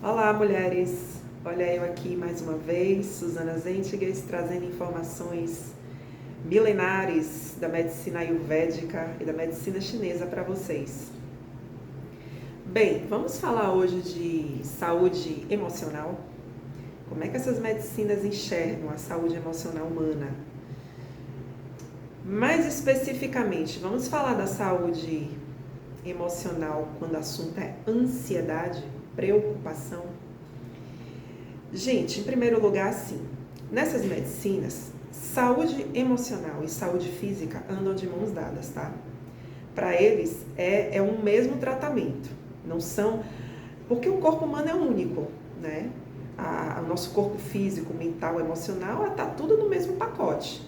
Olá, mulheres! Olha eu aqui mais uma vez, Suzana Zentiges, trazendo informações milenares da medicina ayurvédica e da medicina chinesa para vocês. Bem, vamos falar hoje de saúde emocional. Como é que essas medicinas enxergam a saúde emocional humana? Mais especificamente, vamos falar da saúde emocional quando o assunto é ansiedade, preocupação. Gente, em primeiro lugar, sim, nessas medicinas, saúde emocional e saúde física andam de mãos dadas, tá? Para eles é um mesmo tratamento, não são, porque o corpo humano é único, né? O nosso corpo físico, mental, emocional, tá tudo no mesmo pacote.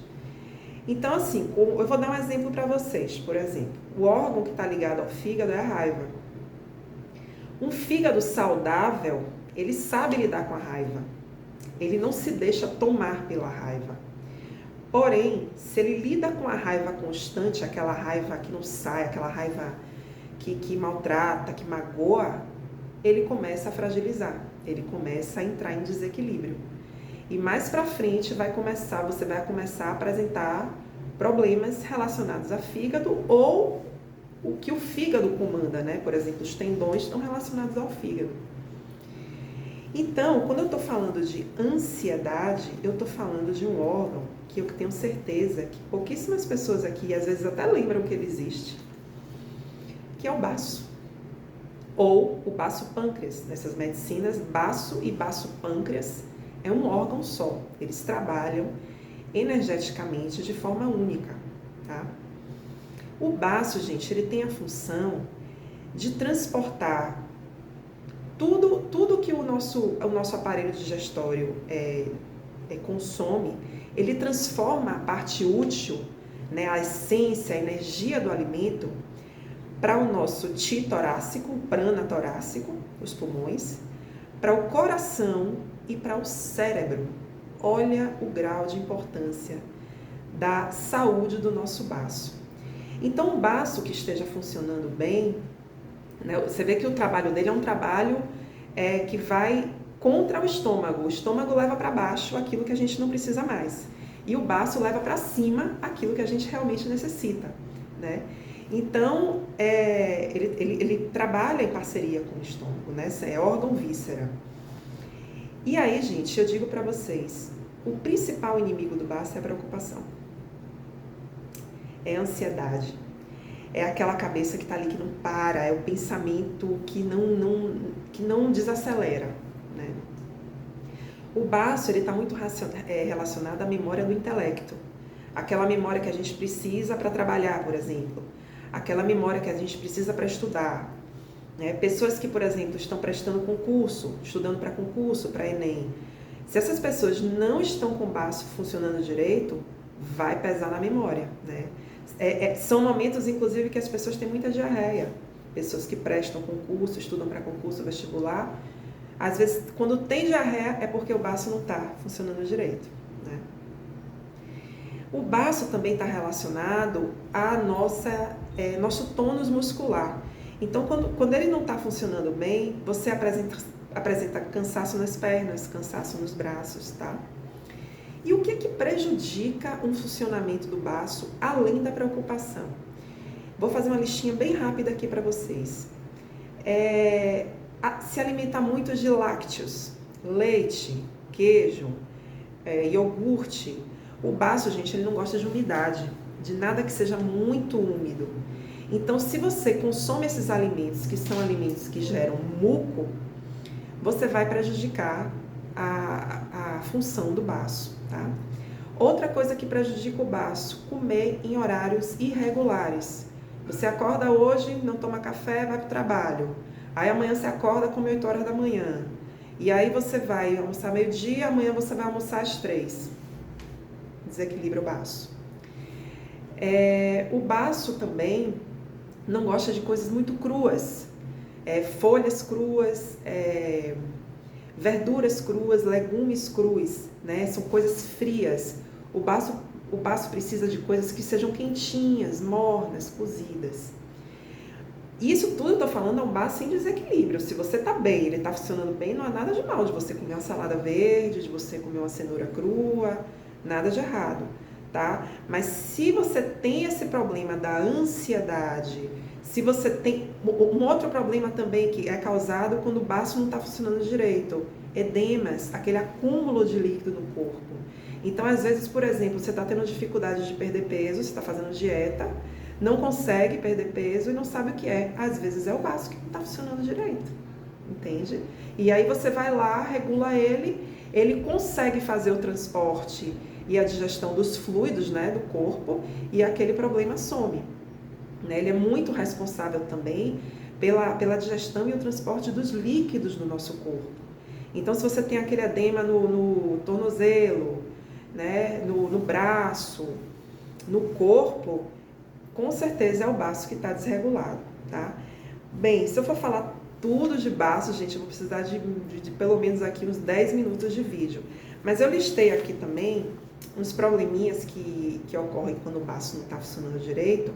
Então, assim, eu vou dar um exemplo para vocês. Por exemplo, o órgão que está ligado ao fígado é a raiva. Um fígado saudável, ele sabe lidar com a raiva. Ele não se deixa tomar pela raiva. Porém, se ele lida com a raiva constante, aquela raiva que não sai, aquela raiva que maltrata, que magoa, ele começa a fragilizar, ele começa a entrar em desequilíbrio. E mais pra frente você vai começar a apresentar problemas relacionados a fígado ou o que o fígado comanda, né? Por exemplo, os tendões estão relacionados ao fígado. Então, quando eu estou falando de ansiedade, eu estou falando de um órgão que eu tenho certeza que pouquíssimas pessoas aqui, às vezes até lembram que ele existe, que é o baço. Ou o baço-pâncreas. Nessas medicinas, baço e baço-pâncreas é um órgão só. Eles trabalham energeticamente de forma única, tá? O baço, gente, ele tem a função de transportar tudo que o nosso aparelho digestório consome, ele transforma a parte útil, né, a essência, a energia do alimento para o nosso ti torácico, prana torácico, os pulmões, para o coração e para o cérebro. Olha o grau de importância da saúde do nosso baço. Então, o baço que esteja funcionando bem, né, você vê que o trabalho dele é um trabalho que vai contra o estômago. O estômago leva para baixo aquilo que a gente não precisa mais. E o baço leva para cima aquilo que a gente realmente necessita, né? Então, ele trabalha em parceria com o estômago, né? É órgão víscera. E aí, gente, eu digo para vocês, o principal inimigo do baço é a preocupação. É a ansiedade. É aquela cabeça que está ali que não para, é o pensamento que não desacelera, né? O baço, ele está muito relacionado à memória do intelecto. Aquela memória que a gente precisa para trabalhar, por exemplo. Aquela memória que a gente precisa para estudar. Né? Pessoas que, por exemplo, estão prestando concurso, estudando para concurso, para Enem. Se essas pessoas não estão com o baço funcionando direito, vai pesar na memória, né? São momentos, inclusive, que as pessoas têm muita diarreia. Pessoas que prestam concurso, estudam para concurso vestibular. Às vezes, quando tem diarreia, é porque o baço não está funcionando direito, né? O baço também está relacionado a nosso tônus muscular. Então, quando ele não está funcionando bem, você apresenta cansaço nas pernas, cansaço nos braços, tá? E o que é que prejudica um funcionamento do baço, além da preocupação? Vou fazer uma listinha bem rápida aqui para vocês. Se alimentar muito de lácteos, leite, queijo, iogurte. O baço, gente, ele não gosta de umidade, de nada que seja muito úmido. Então, se você consome esses alimentos, que são alimentos que geram muco, você vai prejudicar a função do baço, tá? Outra coisa que prejudica o baço, comer em horários irregulares. Você acorda hoje, não toma café, vai para o trabalho. Aí amanhã você acorda, come 8 horas da manhã. E aí você vai almoçar meio-dia, amanhã você vai almoçar às 3. Desequilibra o baço. O baço também não gosta de coisas muito cruas. Folhas cruas, verduras cruas, legumes crus, né? São coisas frias. O baço precisa de coisas que sejam quentinhas, mornas, cozidas. Isso tudo eu tô falando é um baço em desequilíbrio. Se você tá bem, ele tá funcionando bem, não há nada de mal de você comer uma salada verde, de você comer uma cenoura crua, nada de errado, tá? Mas se você tem esse problema da ansiedade, se você tem um outro problema também que é causado quando o baço não tá funcionando direito, edemas, aquele acúmulo de líquido no corpo. Então, às vezes, por exemplo, você está tendo dificuldade de perder peso, você está fazendo dieta, não consegue perder peso e não sabe o que é. Às vezes é o baço que não está funcionando direito, entende? E aí você vai lá, regula ele consegue fazer o transporte e a digestão dos fluidos, né, do corpo, e aquele problema some. Né? Ele é muito responsável também pela digestão e o transporte dos líquidos no nosso corpo. Então, se você tem aquele edema no tornozelo, né, no braço, no corpo, com certeza é o baço que está desregulado, tá? Bem, se eu for falar tudo de baço, gente, eu vou precisar de pelo menos aqui uns 10 minutos de vídeo. Mas eu listei aqui também uns probleminhas que ocorrem quando o baço não está funcionando direito,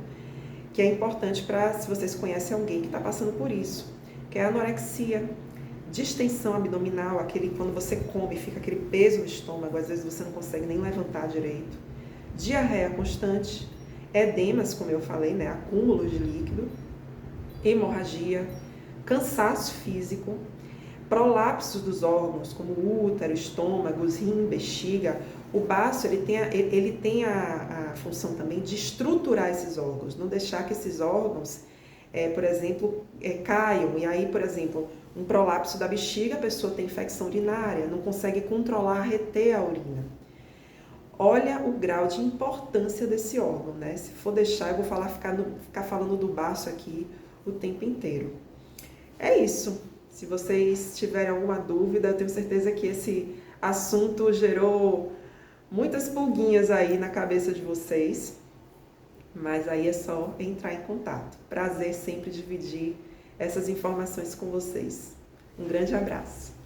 que é importante para, se vocês conhecem alguém que está passando por isso, que é a anorexia, distensão abdominal, aquele quando você come, fica aquele peso no estômago, às vezes você não consegue nem levantar direito, diarreia constante, edemas, como eu falei, né, acúmulo de líquido, hemorragia, cansaço físico, prolapsos dos órgãos, como útero, estômago, rim, bexiga. O baço ele tem a função também de estruturar esses órgãos, não deixar que esses órgãos, por exemplo, caiam. E aí, por exemplo, um prolapso da bexiga, a pessoa tem infecção urinária, não consegue controlar, reter a urina. Olha o grau de importância desse órgão, né? Se for deixar, eu vou ficar falando do baço aqui o tempo inteiro. É isso. Se vocês tiverem alguma dúvida, eu tenho certeza que esse assunto gerou muitas pulguinhas aí na cabeça de vocês. Mas aí é só entrar em contato. Prazer sempre dividir essas informações com vocês. Um grande abraço.